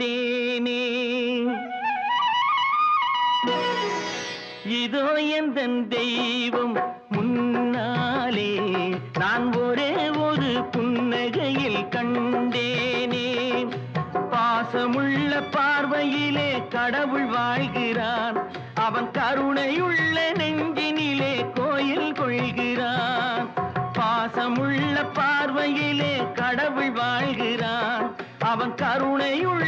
கண்டேனே. இதோ எந்தன் தெய்வம் முன்னாலே நான் ஒரே ஒரு புன்னகையில் கண்டேனே. பாசமுள்ள பார்வையிலே கடவுள் வாழ்கிறான், அவன் கருணையுள்ள நெஞ்சினிலே கோயில் கொள்கிறான். பாசமுள்ள பார்வையிலே கடவுள் வாழ்கிறான், அவன் கருணையுள்ள